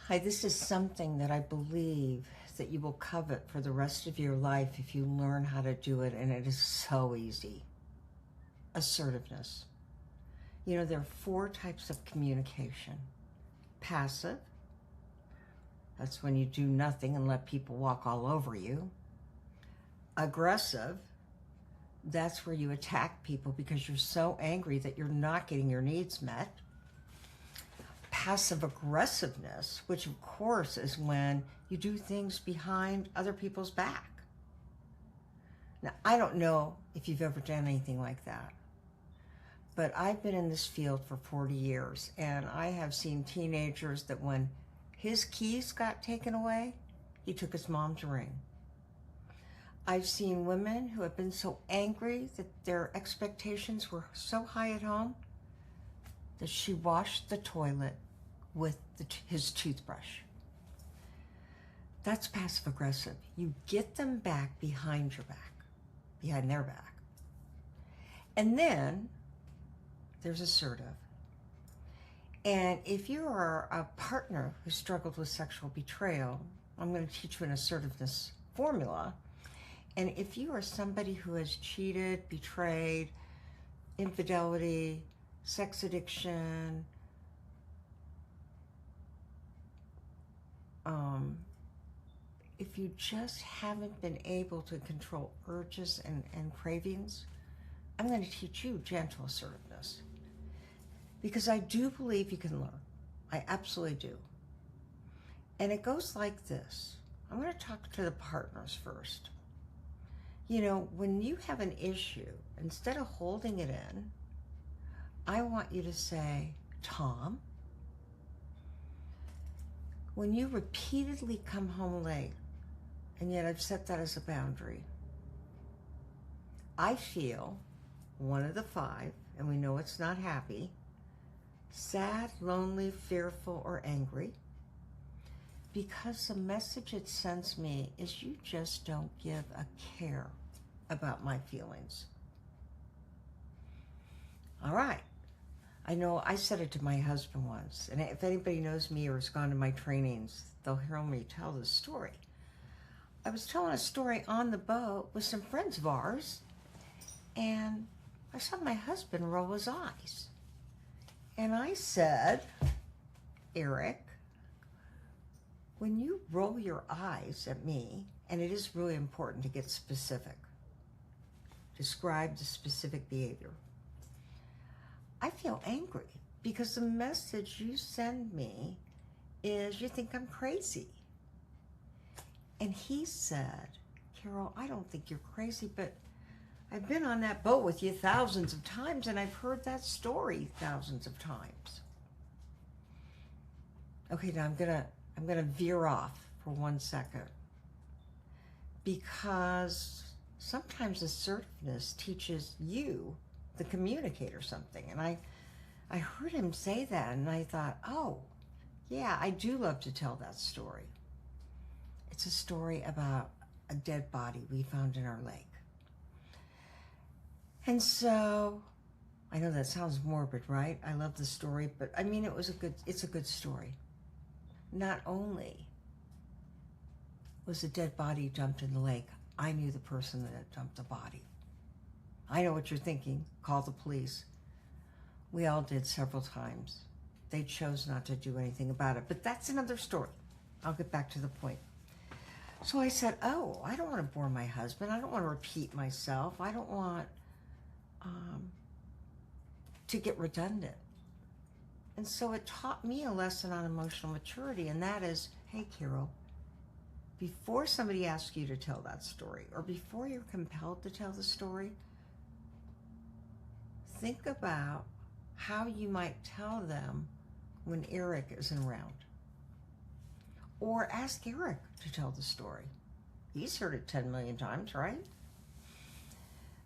Hi, this is something that I believe that you will covet for the rest of your life if you learn how to do it, and it is so easy. Assertiveness. You know, there are 4 types of communication. Passive, that's when you do nothing and let people walk all over you. Aggressive, that's where you attack people because you're so angry that you're not getting your needs met. Passive aggressiveness, which of course is when you do things behind other people's back. Now, I don't know if you've ever done anything like that, but I've been in this field for 40 years, and I have seen teenagers that when his keys got taken away, he took his mom's ring. I've seen women who have been so angry that their expectations were so high at home that she washed the toilet with his toothbrush. That's passive aggressive. You get them back behind your back, behind their back. And then there's assertive. And if you are a partner who struggled with sexual betrayal, I'm going to teach you an assertiveness formula. And if you are somebody who has cheated, betrayed, infidelity, sex addiction, if you just haven't been able to control urges and cravings, I'm going to teach you gentle assertiveness. Because I do believe you can learn. I absolutely do. And it goes like this. I'm going to talk to the partners first. You know, when you have an issue, instead of holding it in, I want you to say, Tom, when you repeatedly come home late, and yet I've set that as a boundary, I feel one of the 5, and we know it's not happy, sad, lonely, fearful, or angry, because the message it sends me is you just don't give a care about my feelings. All right. I know I said it to my husband once, and if anybody knows me or has gone to my trainings, they'll hear me tell this story. I was telling a story on the boat with some friends of ours, and I saw my husband roll his eyes. And I said, Eric, when you roll your eyes at me, and it is really important to get specific, describe the specific behavior, I feel angry because the message you send me is you think I'm crazy. And he said, Carol, I don't think you're crazy, but I've been on that boat with you thousands of times, and I've heard that story thousands of times. Okay, now I'm gonna veer off for 1 second, because sometimes assertiveness teaches you, the communicator, something. And I heard him say that, and I thought, oh, yeah, I do love to tell that story. It's a story about a dead body we found in our lake. And so, I know that sounds morbid, right? I love the story, but I mean, it's a good story. Not only was a dead body dumped in the lake, I knew the person that had dumped the body. I know what you're thinking. Call the police. We all did several times. They chose not to do anything about it, but that's another story. I'll get back to the point. So I said, oh, I don't want to bore my husband. I don't want to repeat myself. I don't want to get redundant. And so it taught me a lesson on emotional maturity, and that is, hey, Carol, before somebody asks you to tell that story, or before you're compelled to tell the story, think about how you might tell them when Eric isn't around. Or ask Eric to tell the story. He's heard it 10 million times, right?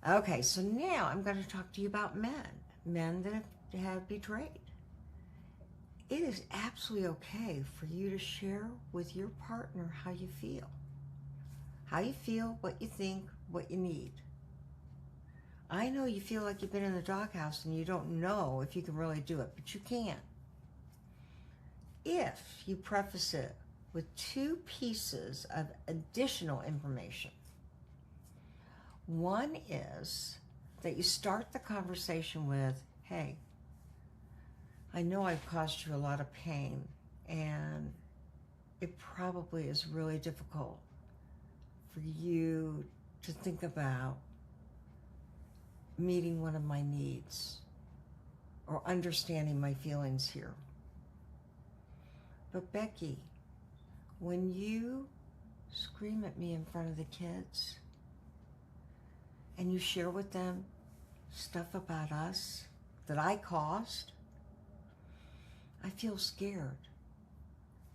Okay, so now I'm going to talk to you about men that have betrayed. It is absolutely okay for you to share with your partner how you feel. How you feel, what you think, what you need. I know you feel like you've been in the doghouse and you don't know if you can really do it, but you can. if you preface it with 2 pieces of additional information. One is that you start the conversation with, hey, I know I've caused you a lot of pain, and it probably is really difficult for you to think about meeting one of my needs or understanding my feelings here. But Becky, when you scream at me in front of the kids and you share with them stuff about us that I caused, I feel scared,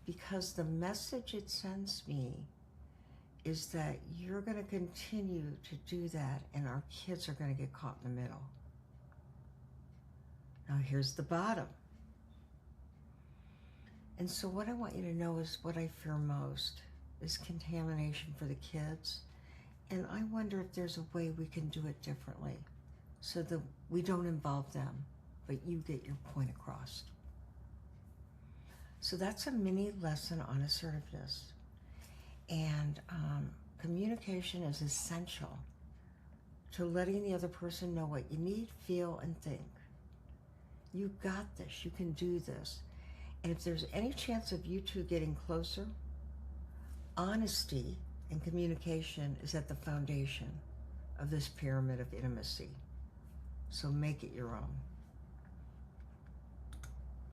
because the message it sends me is that you're going to continue to do that and our kids are going to get caught in the middle. Now here's the bottom. And so what I want you to know is what I fear most is contamination for the kids. And I wonder if there's a way we can do it differently so that we don't involve them, but you get your point across. So that's a mini lesson on assertiveness. And communication is essential to letting the other person know what you need, feel, and think. You got this. You can do this. And if there's any chance of you two getting closer, honesty and communication is at the foundation of this pyramid of intimacy. So make it your own.